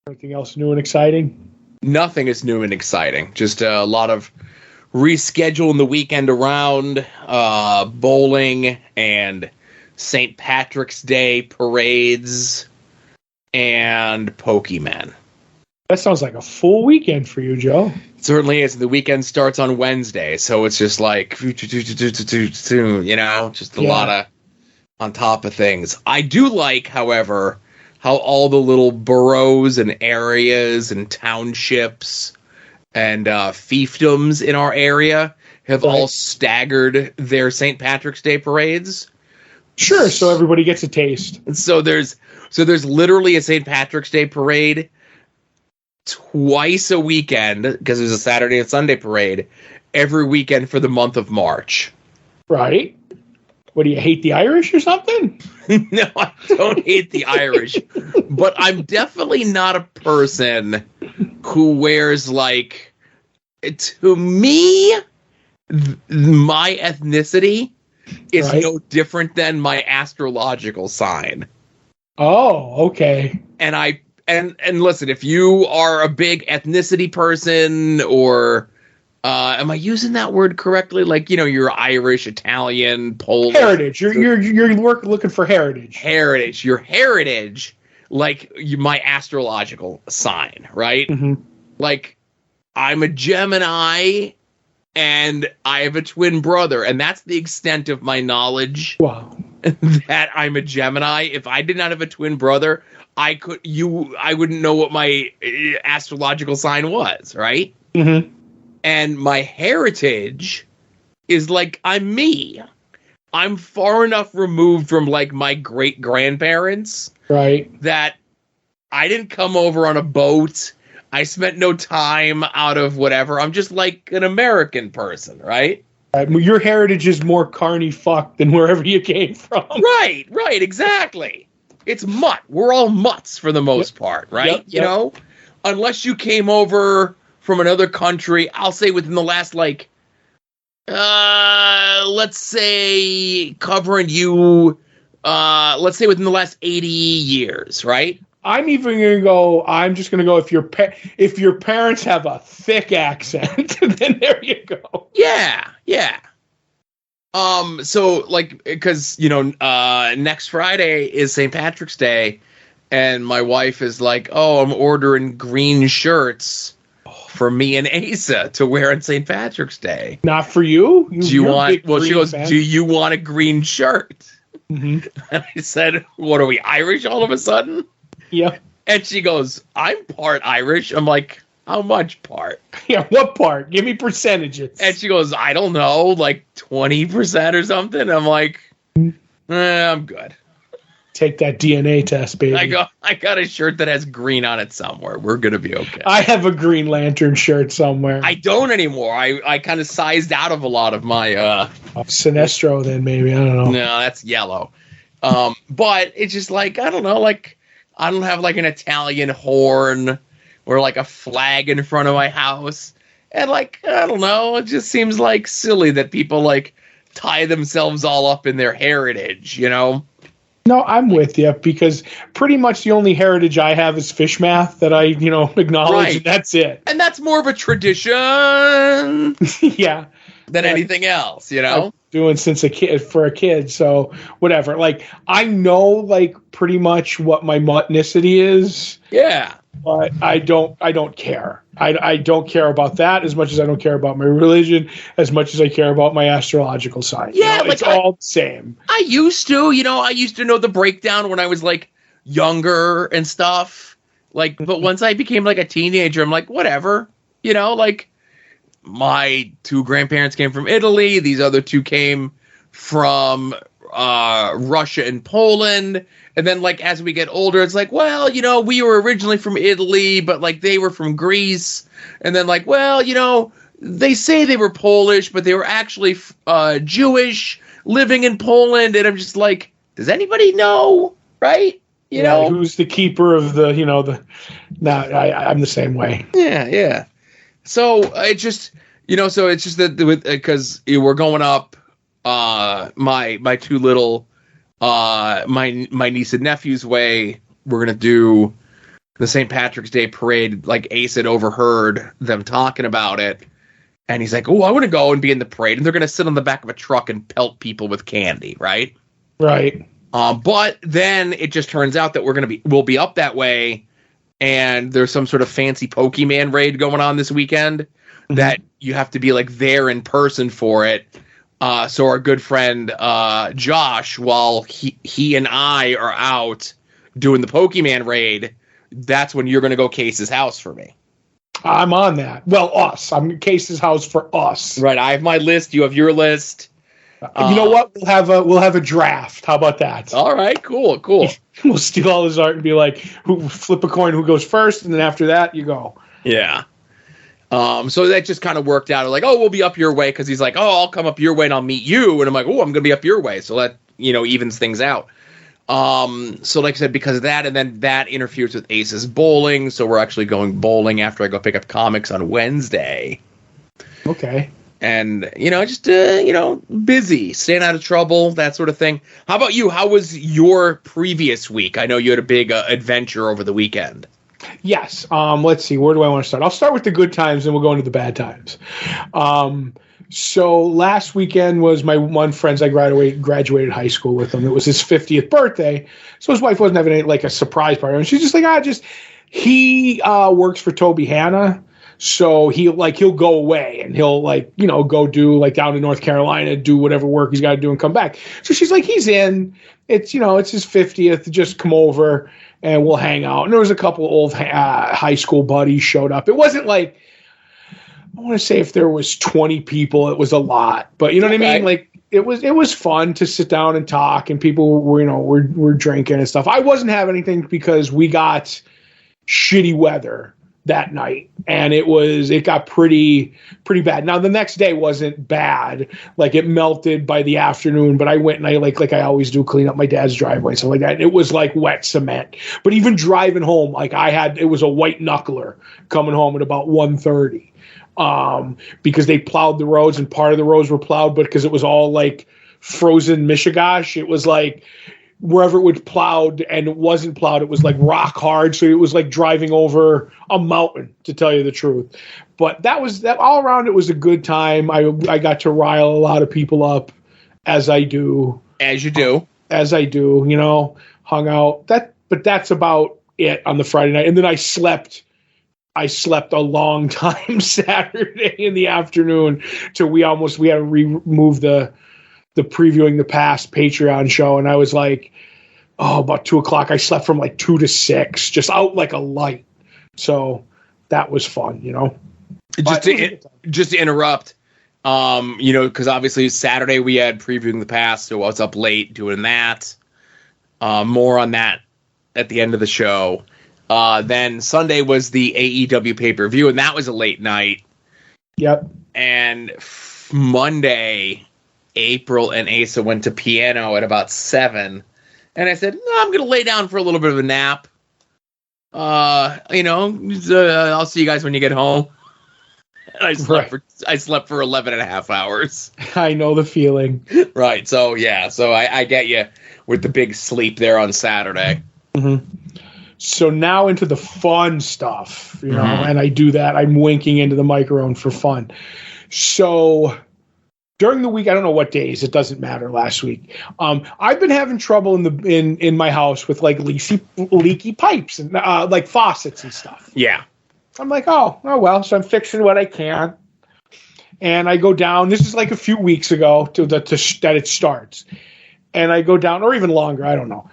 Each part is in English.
Anything else new and exciting? Nothing is new and exciting. Just a lot of rescheduling the weekend around, bowling and St. Patrick's Day parades and Pokemon. That sounds like a full weekend for you, Joe. It certainly is. The weekend starts on Wednesday, so it's just like, just a lot of on top of things. I do like, however, how all the little boroughs and areas and townships and fiefdoms in our area have all staggered their St. Patrick's Day parades. Sure, so everybody gets a taste. So there's literally a St. Patrick's Day parade twice a weekend, because there's a Saturday and Sunday parade every weekend for the month of March. Right. What, do you hate the Irish or something? No, I don't hate the Irish, but I'm definitely not a person who wears, like, to me, my ethnicity is no different than my astrological sign. Oh, okay. And listen, if you are a big ethnicity person, or am I using that word correctly? Like, you're Irish, Italian, Polish. Heritage. You're looking for heritage. Heritage. Your heritage, like my astrological sign, right? Mm-hmm. Like, I'm a Gemini, and I have a twin brother, and that's the extent of my knowledge. Wow. That I'm a Gemini. If I did not have a twin brother, I wouldn't know what my astrological sign was, right? Mm-hmm. And my heritage is like, I'm me. I'm far enough removed from, like, my great grandparents, right, that I didn't come over on a boat. I spent no time out of whatever. I'm just like an American person, right? Your heritage is more carny fuck than wherever you came from. Right, exactly. It's mutt. We're all mutts for the most part, right? Yep. Unless you came over from another country, I'll say within the last, like, let's say covering you, let's say within the last 80 years, right? I'm even going to go, if your parents have a thick accent, then there you go. Yeah. So, like, because, next Friday is St. Patrick's Day, and my wife is like, oh, I'm ordering green shirts for me and Asa to wear on St. Patrick's Day. Not for you? She goes, do you want a green shirt? Mm-hmm. And I said, what, are we Irish all of a sudden? Yeah. And she goes, I'm part Irish. I'm like, how much part? Yeah, what part? Give me percentages. And she goes, I don't know, like 20% or something. I'm like, I'm good. Take that DNA test, baby. I got a shirt that has green on it somewhere. We're going to be okay. I have a Green Lantern shirt somewhere. I don't anymore. I kind of sized out of a lot of my... Sinestro, then, maybe. I don't know. No, that's yellow. But it's just like, I don't know, like, I don't have like an Italian horn or like a flag in front of my house. And like, I don't know, it just seems like silly that people like tie themselves all up in their heritage, No, I'm with you, because pretty much the only heritage I have is fish math that I, acknowledge, right. And that's it. And that's more of a tradition yeah, than anything else, I'm doing since a kid, so whatever. Like, I know, like, pretty much what my Muttnicity is. Yeah. But I don't care. I don't care about that as much as I don't care about my religion, as much as I care about my astrological sign. Yeah, it's all the same. I used to know the breakdown when I was like younger and stuff. Like, but once I became like a teenager, I'm like, whatever. Like, my two grandparents came from Italy. These other two came from Russia and Poland. And then, like, as we get older, it's like, well, we were originally from Italy, but, like, they were from Greece. And then, like, well, they say they were Polish, but they were actually Jewish living in Poland. And I'm just like, does anybody know? Right? You know? Who's the keeper of the, I'm the same way. Yeah. So it's just, so it's just that because we're going up, my two little, my niece and nephew's way, we're going to do the St. Patrick's Day parade, like Ace had overheard them talking about it. And he's like, oh, I want to go and be in the parade. And they're going to sit on the back of a truck and pelt people with candy, right? Right. But then it just turns out that we'll be up that way. And there's some sort of fancy Pokemon raid going on this weekend that you have to be like there in person for it. So our good friend Josh, while he and I are out doing the Pokemon raid, that's when you're going to go Case's house for me. I'm on that. Well, us. I'm Case's house for us. Right. I have my list. You have your list. You know what? We'll have a draft. How about that? All right. Cool. We'll steal all his art and be like, flip a coin, who goes first, and then after that, you go. Yeah. So that just kind of worked out. Like, oh, we'll be up your way, because he's like, oh, I'll come up your way and I'll meet you, and I'm like, oh, I'm gonna be up your way. So that evens things out. So like I said, because of that, and then that interferes with Ace's bowling, so we're actually going bowling after I go pick up comics on Wednesday. Okay. And, just, busy, staying out of trouble, that sort of thing. How about you? How was your previous week? I know you had a big adventure over the weekend. Yes. Let's see. Where do I want to start? I'll start with the good times, and we'll go into the bad times. So last weekend was my one friend's. I graduated high school with him. It was his 50th birthday. So his wife wasn't having a surprise party. And she's just like, he works for Toby Hanna. So he'll go away and he'll go do down in North Carolina, do whatever work he's got to do and come back. So she's like, he's in. It's his 50th. Just come over and we'll hang out. And there was a couple of old high school buddies showed up. It wasn't like, I want to say if there was 20 people, it was a lot. But you know what I mean? Like it was fun to sit down and talk, and people were drinking and stuff. I wasn't having anything because we got shitty weather that night, and it got pretty bad. Now the next day wasn't bad, like it melted by the afternoon, but I went and I like I always do, clean up my dad's driveway and stuff like that. And it was like wet cement. But even driving home, it was a white knuckler coming home at about 1:30, because they plowed the roads, and part of the roads were plowed, but because it was all like frozen Michigash, it was like wherever it was plowed and it wasn't plowed, it was like rock hard. So it was like driving over a mountain, to tell you the truth. But that all around, it was a good time. I got to rile a lot of people up, as I do. As you do. Hung out. But that's about it on the Friday night. And then I slept a long time Saturday in the afternoon till we had to remove the Previewing the Past Patreon show, and I was like, about 2:00. I slept from like 2 to 6, just out like a light. So that was fun, Just to interrupt, because obviously Saturday we had Previewing the Past, so I was up late doing that. More on that at the end of the show. Then Sunday was the AEW pay-per-view, and that was a late night. Yep. And Monday, April and Asa went to piano at about 7, and I said, no, I'm going to lay down for a little bit of a nap. I'll see you guys when you get home. And I slept for 11 and a half hours. I know the feeling. Right. So yeah. So I get you with the big sleep there on Saturday. Mm-hmm. So now into the fun stuff, and I do that. I'm winking into the microphone for fun. So during the week, I don't know what days, it doesn't matter, last week, I've been having trouble in my house with like leaky pipes and like faucets and stuff. Yeah. I'm like, oh well, so I'm fixing what I can. And I go down, this is like a few weeks ago that it starts. And I go down, or even longer, I don't know.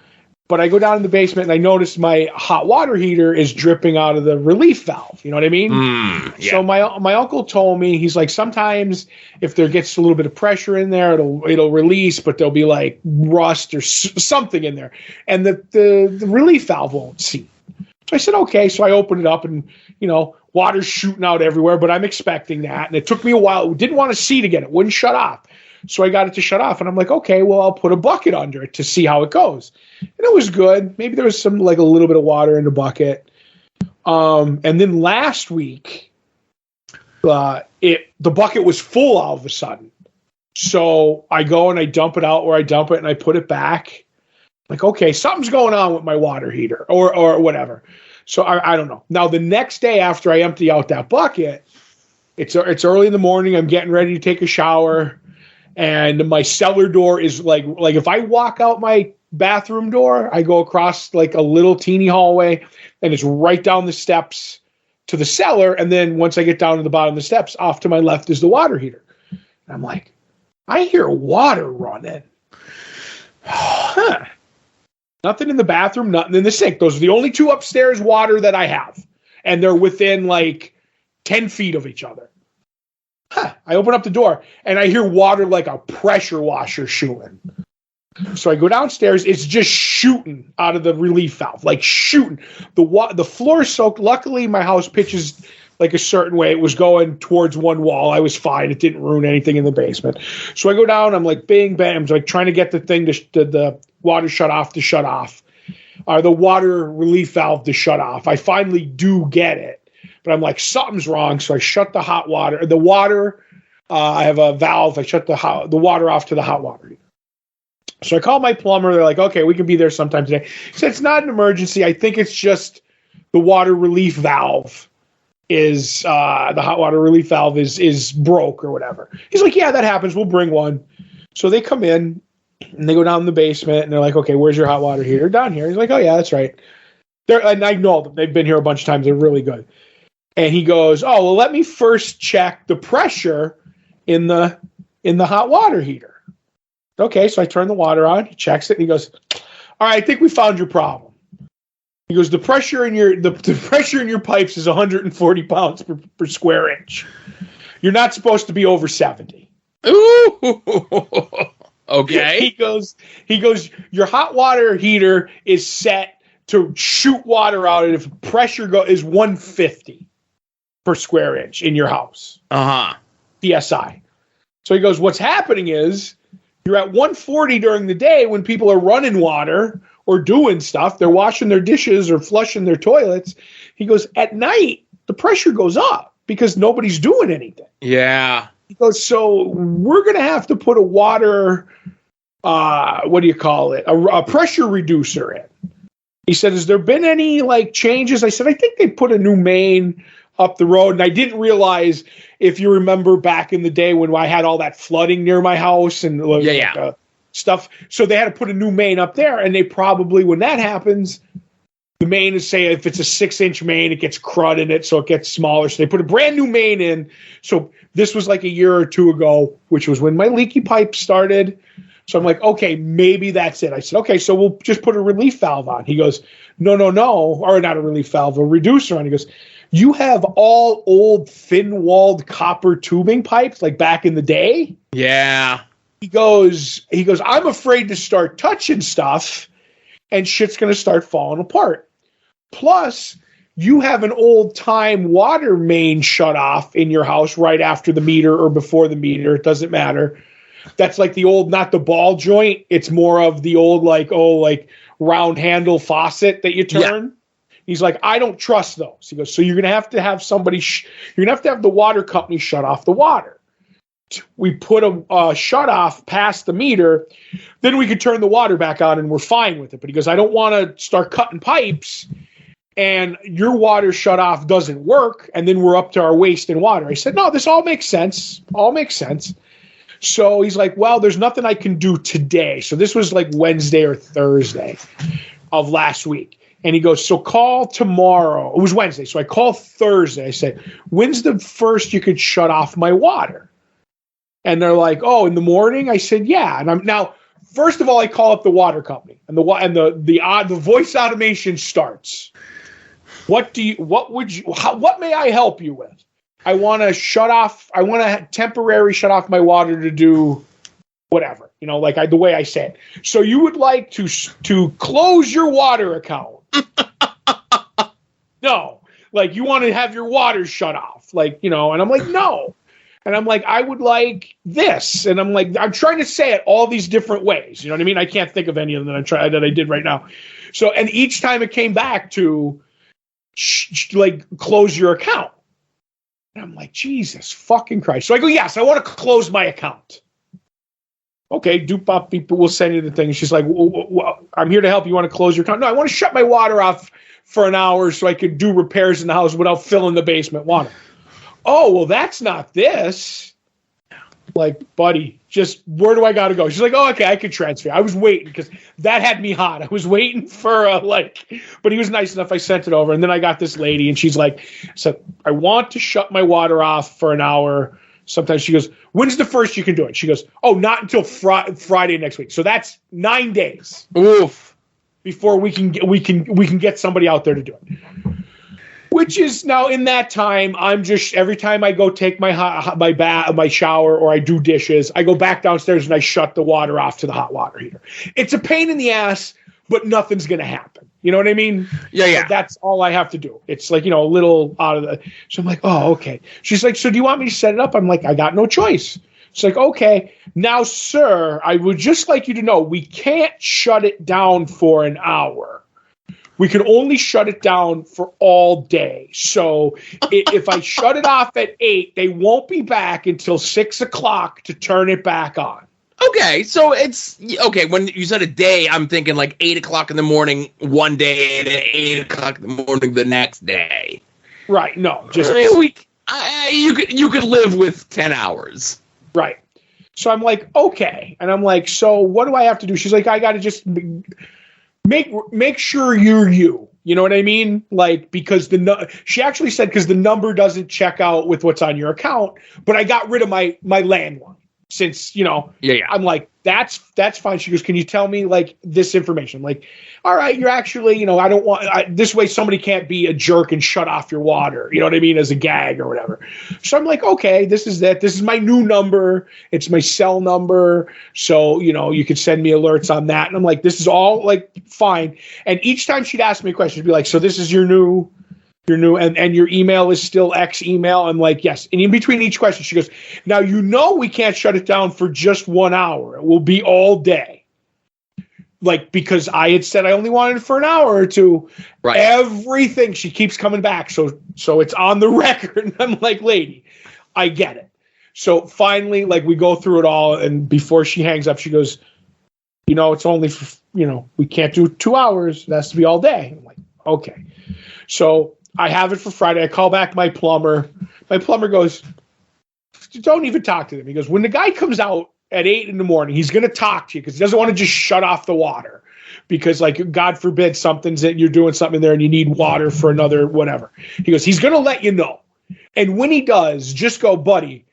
But I go down in the basement and I notice my hot water heater is dripping out of the relief valve. You know what I mean? Yeah. So my uncle told me, he's like, sometimes if there gets a little bit of pressure in there, it'll release, but there'll be like rust or something in there. And the relief valve won't seat. So I said, okay. So I opened it up and, water's shooting out everywhere, but I'm expecting that. And it took me a while. It didn't want to seat again. It wouldn't shut off. So I got it to shut off, and I'm like, okay, well, I'll put a bucket under it to see how it goes. And it was good. Maybe there was some, like a little bit of water in the bucket. And then last week, the bucket was full all of a sudden. So I go and I dump it out where I dump it, and I put it back. Like, okay, something's going on with my water heater or whatever. So I don't know. Now, the next day after I empty out that bucket, it's early in the morning. I'm getting ready to take a shower. And my cellar door is like if I walk out my bathroom door, I go across like a little teeny hallway, and it's right down the steps to the cellar. And then once I get down to the bottom of the steps, off to my left is the water heater. And I'm like, I hear water running. Huh. Nothing in the bathroom, nothing in the sink. Those are the only two upstairs water that I have. And they're within like 10 feet of each other. Huh. I open up the door and I hear water like a pressure washer shooting. So I go downstairs. It's just shooting out of the relief valve, like shooting. The floor is soaked. Luckily, my house pitches like a certain way. It was going towards one wall. I was fine. It didn't ruin anything in the basement. So I go down. I'm like, bang, bang. I'm like trying to get the thing the water shut off to shut off, or the water relief valve to shut off. I finally do get it, but I'm like, something's wrong. So I shut the hot water. The water, I have a valve. I shut the water off to the hot water. So I call my plumber. They're like, okay, we can be there sometime today. He said, it's not an emergency. I think it's just the water relief valve is the hot water relief valve is broke or whatever. He's like, yeah, that happens. We'll bring one. So they come in and they go down in the basement and they're like, okay, where's your hot water heater? Down here. He's like, oh yeah, that's right. And I know them. They've been here a bunch of times. They're really good. And he goes, oh, well, let me first check the pressure in the hot water heater. Okay, so I turn the water on. He checks it and he goes, all right, I think we found your problem. He goes, the pressure in your pipes is 140 pounds per square inch. You're not supposed to be over 70. Ooh. Okay. He goes, your hot water heater is set to shoot water out, and if pressure is 150 per square inch in your house. PSI. So he goes, what's happening is you're at 140 during the day when people are running water or doing stuff. They're washing their dishes or flushing their toilets. He goes, at night, the pressure goes up because nobody's doing anything. Yeah. He goes, so we're going to have to put a water, what do you call it? A pressure reducer in. He said, has there been any like changes? I said, I think they put a new main up the road. And I didn't realize, if you remember back in the day when I had all that flooding near my house and stuff. So they had to put a new main up there. And they probably, when that happens, the main is, say, if it's a 6-inch main, it gets crud in it, so it gets smaller. So they put a brand new main in. So this was like a year or two ago, which was when my leaky pipe started. So I'm like, okay, maybe that's it. I said, okay, so we'll just put a relief valve on. He goes, no, or not a relief valve, a reducer on. He goes, you have all old thin-walled copper tubing pipes like back in the day? Yeah. He goes, I'm afraid to start touching stuff and shit's going to start falling apart. Plus, you have an old-time water main shut off in your house right after the meter or before the meter. It doesn't matter. That's like the old, not the ball joint. It's more of the old, like round handle faucet that you turn. Yeah. He's like, I don't trust those. He goes, so you're going to have somebody, you're going to have the water company shut off the water. We put a shut off past the meter, then we could turn the water back on and we're fine with it. But he goes, I don't want to start cutting pipes and your water shut off doesn't work, and then we're up to our waist in water. I said, no, this all makes sense. So he's like, well, there's nothing I can do today. So this was like Wednesday or Thursday of last week. And he goes, so call tomorrow. It was Wednesday. So I called Thursday. I said, when's the first you could shut off my water? And they're like, oh, in the morning? I said, yeah. And I'm now, first of all, I call up the water company, and the voice automation starts. What may I help you with? I want to temporary shut off my water to do whatever, the way I say it. So you would like to close your water account? No, you want to have your water shut off, and I'm like, no. And I'm like, I would like this. And I'm like, I'm trying to say it all these different ways. You know what I mean? I can't think of any of them that I did right now. So, and each time it came back to close your account. And I'm like, Jesus fucking Christ. So I go, yes, I want to close my account. Okay, doop-bop, people will send you the thing. She's like, well, I'm here to help. You want to close your account? No, I want to shut my water off for an hour so I could do repairs in the house without filling the basement water. Oh, well, that's not this. Like, buddy, just where do I got to go? She's like, oh, okay, I could transfer. I was waiting because that had me hot. I was waiting for but he was nice enough. I sent it over, and then I got this lady, and she's like, so I want to shut my water off for an hour. Sometimes she goes, when's the first you can do it? She goes, oh, not until Friday next week. So that's 9 days. Oof. Before we can get somebody out there to do it. Which is now in that time, I'm just every time I go take my shower or I do dishes, I go back downstairs and I shut the water off to the hot water heater. It's a pain in the ass, but nothing's gonna happen. You know what I mean? Yeah. But that's all I have to do. It's like, a little out of the. So I'm like, oh, okay. She's like, so do you want me to set it up? I'm like, I got no choice. It's like, okay, now, sir, I would just like you to know we can't shut it down for an hour. We can only shut it down for all day. So if I shut it off at 8, they won't be back until 6 o'clock to turn it back on. Okay, so it's okay. When you said a day, I'm thinking like 8 o'clock in the morning one day and 8 o'clock in the morning the next day. Right? No, just you could live with 10 hours. Right. So I'm like, okay, and I'm like, so what do I have to do? She's like, I got to just make sure you're you. You know what I mean? Like, because she actually said because the number doesn't check out with what's on your account, but I got rid of my landline. Since, yeah. I'm like, that's fine. She goes, can you tell me like this information? I'm like, all right, you're actually, I don't want this way somebody can't be a jerk and shut off your water. You know what I mean? As a gag or whatever. So I'm like, okay, this is that. This is my new number. It's my cell number. So, you could send me alerts on that. And I'm like, this is all like fine. And each time she'd ask me a question, she'd be like, so this is your new and your email is still X email. I'm like, yes. And in between each question, she goes, now, we can't shut it down for just 1 hour. It will be all day. Like, because I had said I only wanted it for an hour or two. Right. Everything. She keeps coming back. So it's on the record. And I'm like, lady, I get it. So finally, like, we go through it all. And before she hangs up, she goes, it's only, we can't do 2 hours. It has to be all day. I'm like, okay. So I have it for Friday. I call back my plumber. My plumber goes, don't even talk to them. He goes, when the guy comes out at 8 in the morning, he's going to talk to you because he doesn't want to just shut off the water because, like, God forbid you're doing something there and you need water for another whatever. He goes, he's going to let you know. And when he does, just go, buddy,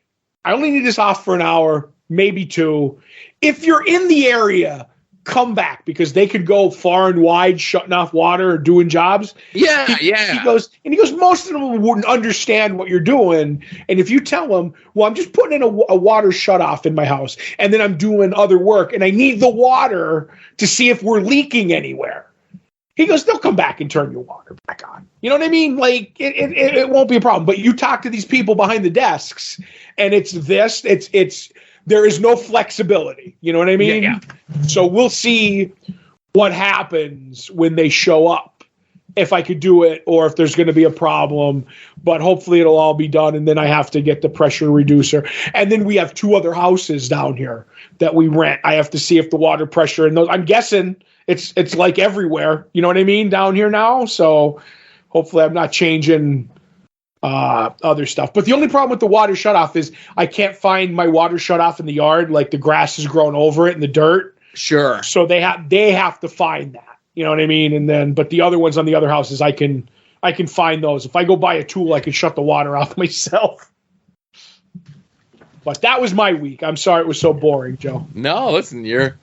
I only need this off for an hour, maybe 2. If you're in the area, come back because they could go far and wide shutting off water or doing jobs. Yeah. He goes, most of them wouldn't understand what you're doing. And if you tell them, well, I'm just putting in a water shut off in my house and then I'm doing other work and I need the water to see if we're leaking anywhere. He goes, they'll come back and turn your water back on. You know what I mean? Like it won't be a problem. But you talk to these people behind the desks and there is no flexibility. You know what I mean? Yeah. So we'll see what happens when they show up, if I could do it or if there's going to be a problem. But hopefully it'll all be done. And then I have to get the pressure reducer. And then we have 2 other houses down here that we rent. I have to see if the water pressure in those. I'm guessing it's like everywhere. You know what I mean? Down here now. So hopefully I'm not changing other stuff. But the only problem with the water shutoff is I can't find my water shutoff in the yard. Like the grass has grown over it and the dirt. Sure. So they have to find that. You know what I mean? And then, but the other ones on the other houses, I can find those. If I go buy a tool, I can shut the water off myself. But that was my week. I'm sorry it was so boring, Joe. No, listen, you're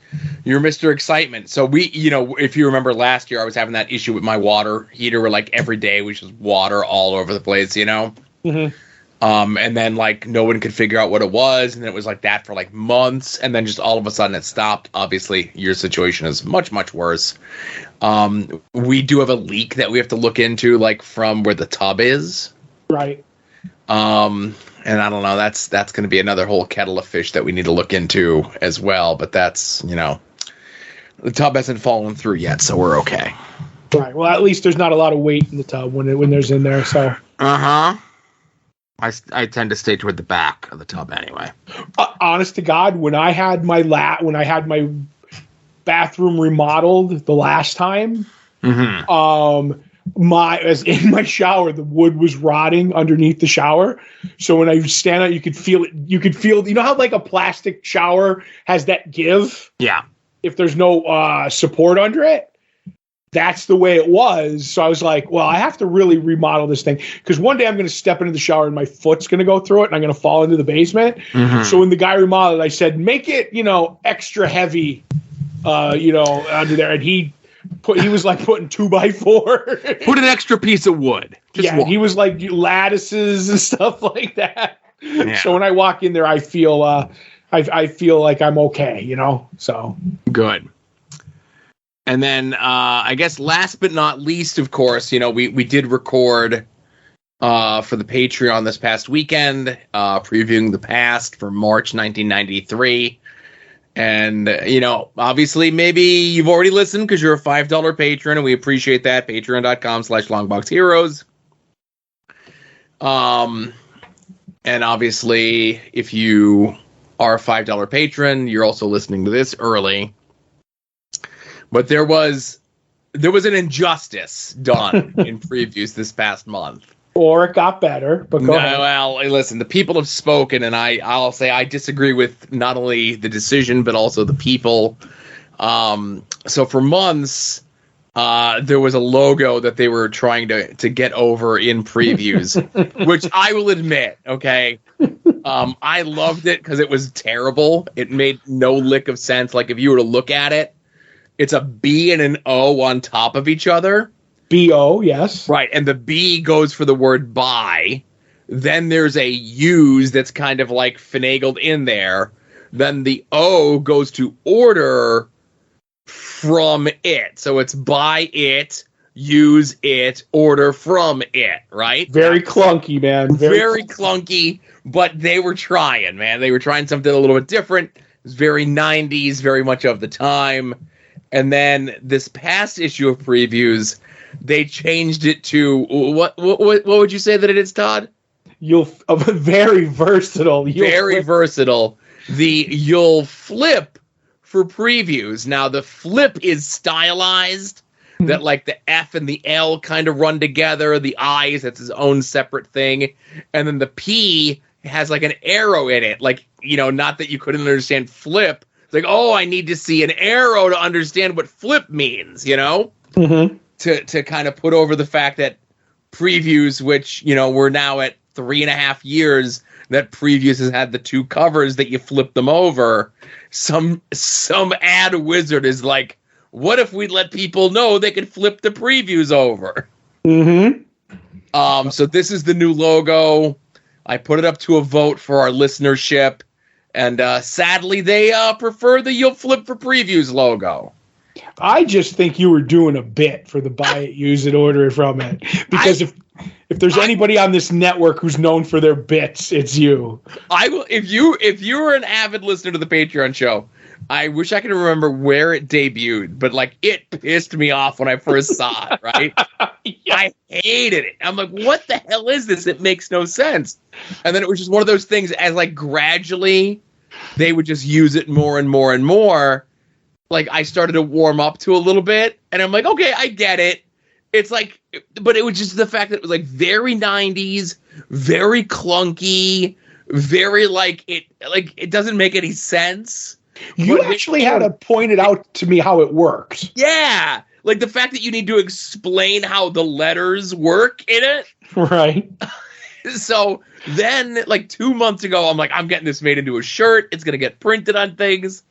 Mr. Excitement. So we, if you remember last year, I was having that issue with my water heater where like every day was just water all over the place, Mm-hmm. And then like no one could figure out what it was, and then it was like that for like months, and then just all of a sudden it stopped. Obviously, your situation is much, much worse. We do have a leak that we have to look into, like from where the tub is. Right. And I don't know, that's going to be another whole kettle of fish that we need to look into as well. But that's, the tub hasn't fallen through yet, so we're okay. Right. Well, at least there's not a lot of weight in the tub when there's in there. So. Uh-huh. I tend to stay toward the back of the tub anyway. Honest to God, when I had my bathroom remodeled the last time, mm-hmm. as in my shower, the wood was rotting underneath the shower. So when I stand out, you could feel it. You could feel, you know how like a plastic shower has that give? Yeah. If there's no support under it. That's the way it was. So I was like, well, I have to really remodel this thing because one day I'm going to step into the shower and my foot's going to go through it and I'm going to fall into the basement. Mm-hmm. So when the guy remodeled, I said, make it, extra heavy, under there. And he was like putting 2x4. Put an extra piece of wood. He was like lattices and stuff like that. Yeah. So when I walk in there, I feel I feel like I'm okay, so good. And then I guess last but not least, of course, we did record for the Patreon this past weekend, previewing the past for March 1993. And, obviously maybe you've already listened because you're a $5 patron, and we appreciate that. Patreon.com/longboxheroes. And obviously, if you are a $5 patron, you're also listening to this early. But there was an injustice done in previews this past month. Or it got better, but go ahead. Well, listen, the people have spoken, and I'll say I disagree with not only the decision, but also the people. So for months, there was a logo that they were trying to get over in previews, which I will admit, okay, I loved it because it was terrible. It made no lick of sense. Like, if you were to look at it, it's a B and an O on top of each other. B-O, yes. Right, and the B goes for the word buy. Then there's a use that's kind of like finagled in there. Then the O goes to order from it. So it's buy it, use it, order from it, right? Very clunky, man. Very clunky, but they were trying, man. They were trying something a little bit different. It was very 90s, very much of the time. And then this past issue of previews, they changed it to what would you say that it is, Todd? Very versatile. Versatile. You'll flip for previews. Now the flip is stylized, that like the F and the L kind of run together. The I's, that's its own separate thing, and then the P has like an arrow in it. Like, not that you couldn't understand flip. It's like, oh, I need to see an arrow to understand what flip means, Mm-hmm. To kind of put over the fact that previews, which, we're now at 3.5 years that previews has had the two covers that you flip them over. Some ad wizard is like, what if we let people know they could flip the previews over? Mm-hmm. So this is the new logo. I put it up to a vote for our listenership. And sadly, they prefer the you'll flip for previews logo. I just think you were doing a bit for the buy it, use it, order it from it. Because if there's anybody on this network who's known for their bits, it's you. I will. If you were an avid listener to the Patreon show, I wish I could remember where it debuted, but like it pissed me off when I first saw it. Right? Yeah. I hated it. I'm like, what the hell is this? It makes no sense. And then it was just one of those things. As like gradually, they would just use it more and more and more. Like, I started to warm up to a little bit, and I'm like, okay, I get it. It's like, but it was just the fact that it was like very 90s, very clunky, very like it doesn't make any sense. You actually had to point it out to me how it works. Yeah. Like the fact that you need to explain how the letters work in it. Right. So then like 2 months ago, I'm like, I'm getting this made into a shirt. It's going to get printed on things.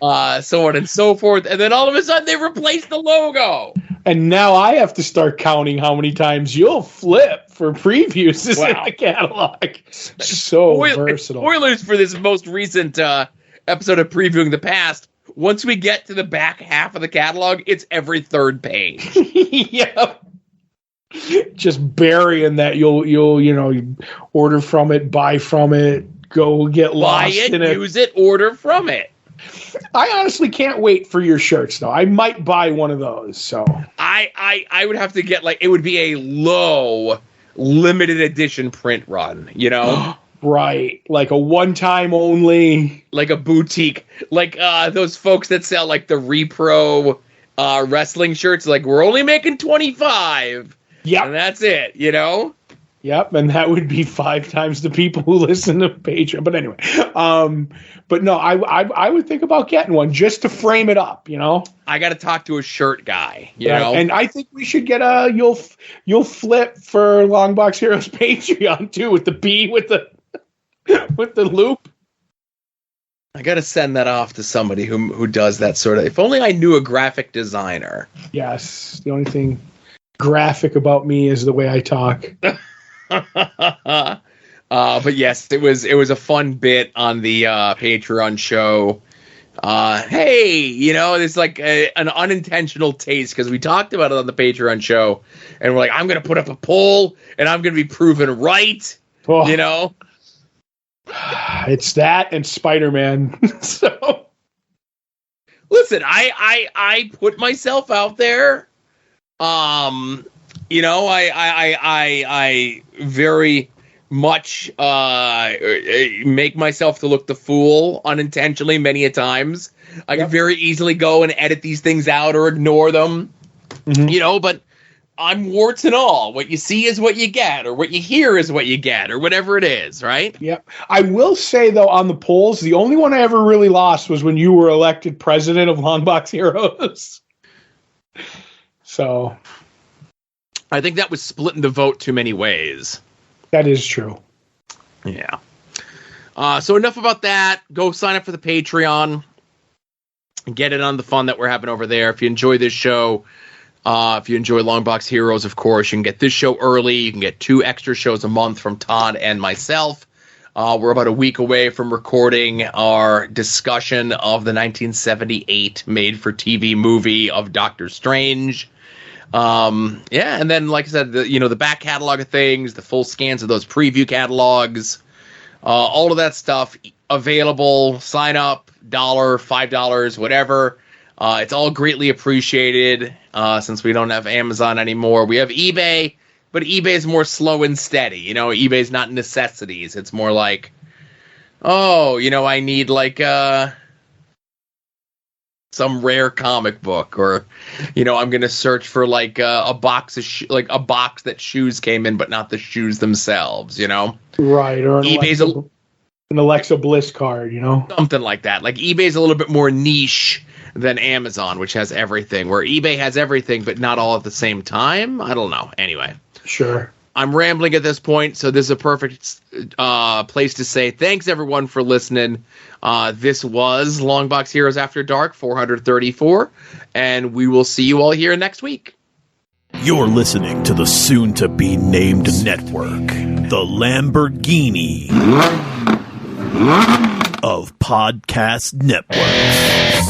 So on and so forth. And then all of a sudden they replaced the logo. And now I have to start counting how many times you'll flip for previews in the catalog. So versatile. Spoilers for this most recent episode of Previewing the Past. Once we get to the back half of the catalog, it's every third page. Yep. Just burying that you'll order from it, buy from it, go get lost in it. Use it, order from it. I honestly can't wait for your shirts, though. I might buy one of those. So I would have to get it would be a low limited edition print run, Right, like a one-time only, like a boutique, like those folks that sell like the repro wrestling shirts. Like, we're only making 25, Yep. And that's it, you know? Yep, and that would be 5 times the people who listen to Patreon. But anyway, but no, I would think about getting one just to frame it up, you know? I got to talk to a shirt guy, you know? And I think we should get you'll flip for Longbox Heroes Patreon too, with the B with the with the loop. I got to send that off to somebody who does that sort of. If only I knew a graphic designer. Yes, the only thing graphic about me is the way I talk. But yes, it was a fun bit on the Patreon show. Hey, you know, it's like an unintentional taste because we talked about it on the Patreon show, and we're like, I'm gonna put up a poll, and I'm gonna be proven right. Oh. You know. It's that and Spider-Man. So listen, I put myself out there. You know, I very much make myself to look the fool unintentionally many a times. I can very easily go and edit these things out or ignore them. Mm-hmm. You know, but I'm warts and all. What you see is what you get, or what you hear is what you get, or whatever it is, right? Yep. I will say, though, on the polls, the only one I ever really lost was when you were elected president of Longbox Heroes. So I think that was splitting the vote too many ways. That is true. Yeah. So enough about that. Go sign up for the Patreon and get it on the fun that we're having over there. If you enjoy this show, if you enjoy Longbox Heroes, of course, you can get this show early. You can get 2 extra shows a month from Todd and myself. We're about a week away from recording our discussion of the 1978 made-for-TV movie of Doctor Strange. And then, like I said, the back catalog of things, the full scans of those preview catalogs, all of that stuff available. Sign up, $1, $5, whatever. It's all greatly appreciated since we don't have Amazon anymore. We have eBay, but eBay is more slow and steady. You know, eBay's not necessities. It's more like, I need like some rare comic book, or I'm going to search for like a box of a box that shoes came in, but not the shoes themselves. Right? Or eBay's an Alexa Bliss card. Something like that. Like eBay's a little bit more niche than Amazon, which has everything, where eBay has everything, but not all at the same time. I don't know. Anyway. Sure. I'm rambling at this point, so this is a perfect place to say thanks, everyone, for listening. This was Longbox Heroes After Dark 434, and we will see you all here next week. You're listening to the soon-to-be-named network, the Lamborghini of podcast networks.